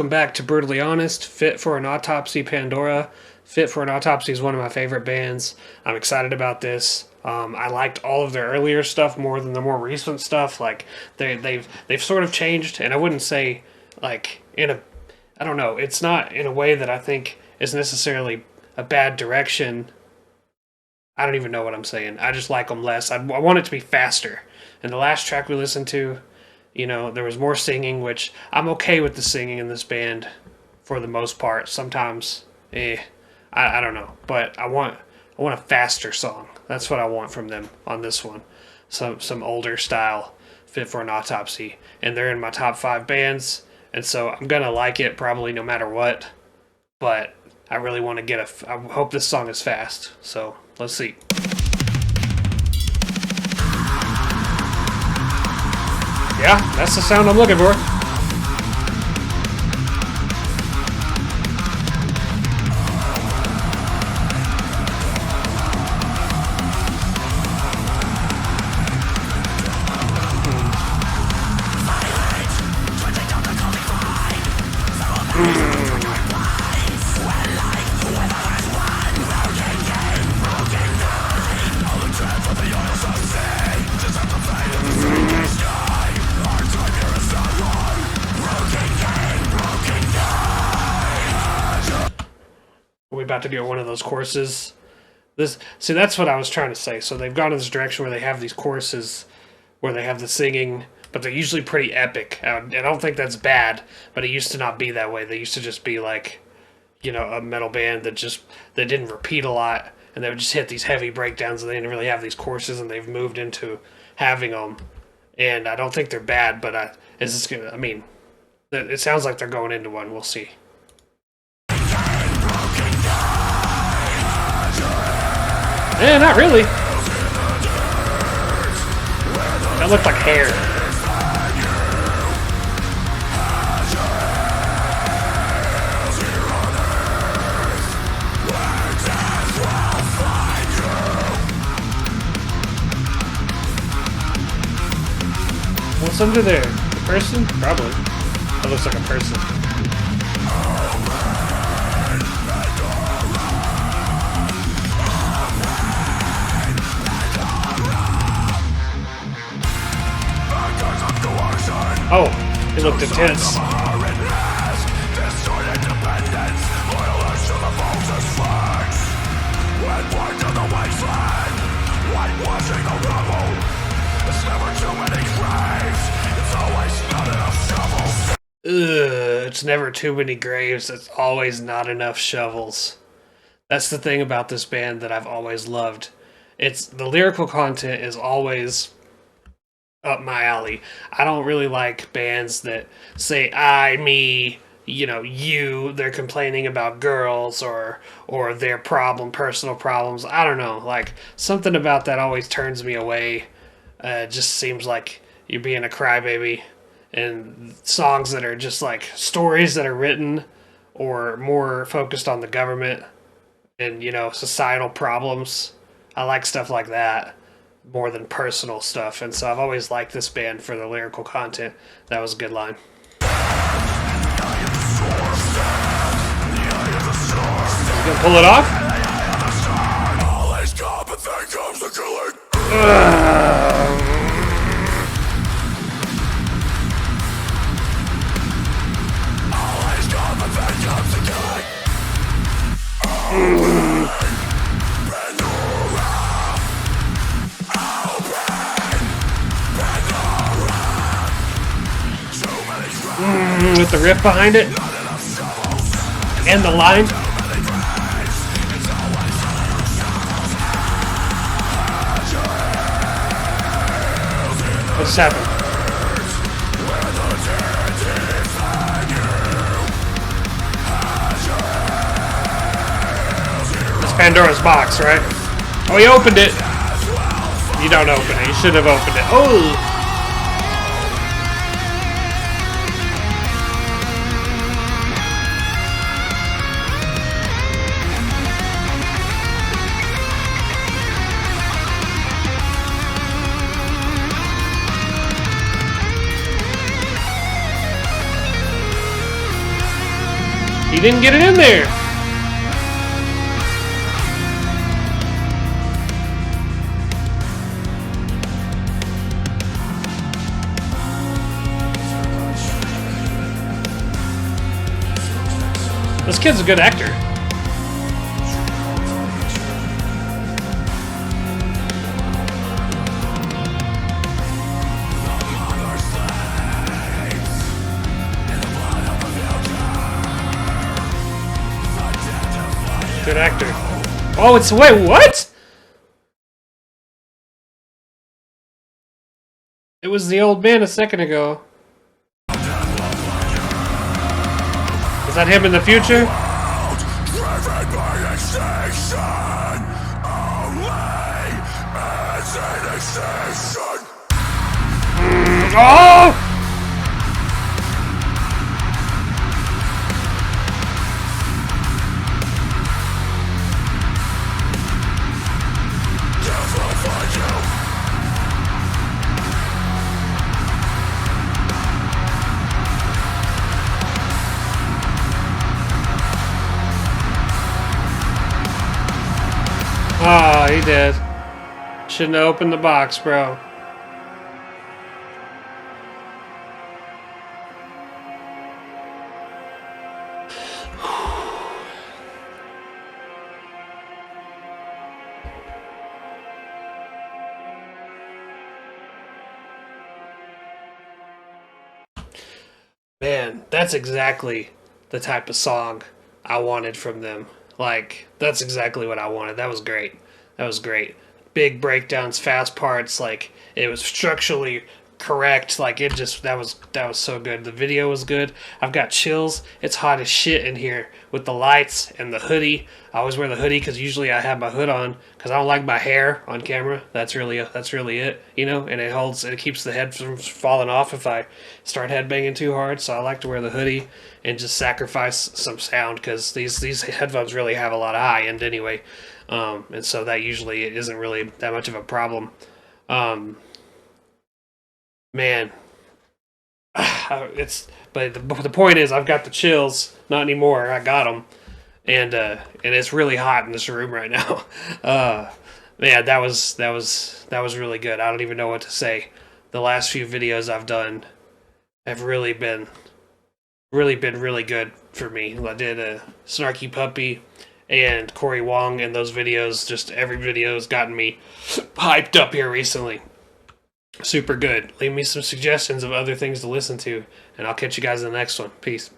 welcome back to Brutally Honest, Fit For An Autopsy, Pandora. Fit For An Autopsy is one of my favorite bands. I'm excited about this. I liked all of their earlier stuff more than the more recent stuff. Like they've sort of changed, and I wouldn't say like I don't know. It's not in a way that I think is necessarily a bad direction. I don't even know what I'm saying. I just like them less. I want it to be faster. And the last track we listened to, there was more singing, which I'm okay with the singing in this band for the most part. Sometimes, I don't know. But I want a faster song. That's what I want from them on this one. Some older style Fit For An Autopsy. And they're in my top 5 bands, and so I'm going to like it probably no matter what. But I really want to I hope this song is fast. So, let's see. Yeah, that's the sound I'm looking for. We're about to get one of those courses. See, that's what I was trying to say. So they've gone in this direction where they have these courses where they have the singing, but they're usually pretty epic. I don't think that's bad, but it used to not be that way. They used to just be like, a metal band that didn't repeat a lot, and they would just hit these heavy breakdowns, and they didn't really have these courses, and they've moved into having them. And I don't think they're bad, but it sounds like they're going into one. We'll see. Eh, not really. That looked like hair. What's under there? A person? Probably. That looks like a person. Oh, he looked intense. It's never too many graves. It's always not enough shovels. That's the thing about this band that I've always loved. It's the lyrical content is always up my alley. I don't really like bands that say I, me, you. They're complaining about girls or their personal problems. I don't know. Like, something about that always turns me away. It just seems like you're being a crybaby. And songs that are just like stories that are written or more focused on the government and, societal problems. I like stuff like that more than personal stuff, and so I've always liked this band for the lyrical content. That was a good line. You gonna pull it off? With the riff behind it and the line. What's happening? It's Pandora's box, right? Oh, he opened it. You don't open it. You should have opened it. Oh! He didn't get it in there. This kid's a good actor. Good actor. Oh, it's wait, what? It was the old man a second ago. Is that him in the future? Oh! Oh, he did. Shouldn't have opened the box, bro. Man, that's exactly the type of song I wanted from them. Like, that's exactly what I wanted. That was great. That was great. Big breakdowns, fast parts, like it was structurally correct. Like it just that was so good. The video was good. I've got chills. It's hot as shit in here with the lights and the hoodie. I always wear the hoodie because usually I have my hood on because I don't like my hair on camera. That's really it, you know. And it keeps the head from falling off if I start headbanging too hard. So I like to wear the hoodie and just sacrifice some sound because these headphones really have a lot of high end anyway. And so that usually isn't really that much of a problem. Man, but the point is I've got the chills. Not anymore. I got them, and it's really hot in this room right now. Man, that was really good. I don't even know what to say. The last few videos I've done have really been really good for me. I did a Snarky Puppy and Corey Wong, and those videos, just every video has gotten me hyped up here recently. Super good. Leave me some suggestions of other things to listen to, and I'll catch you guys in the next one. Peace.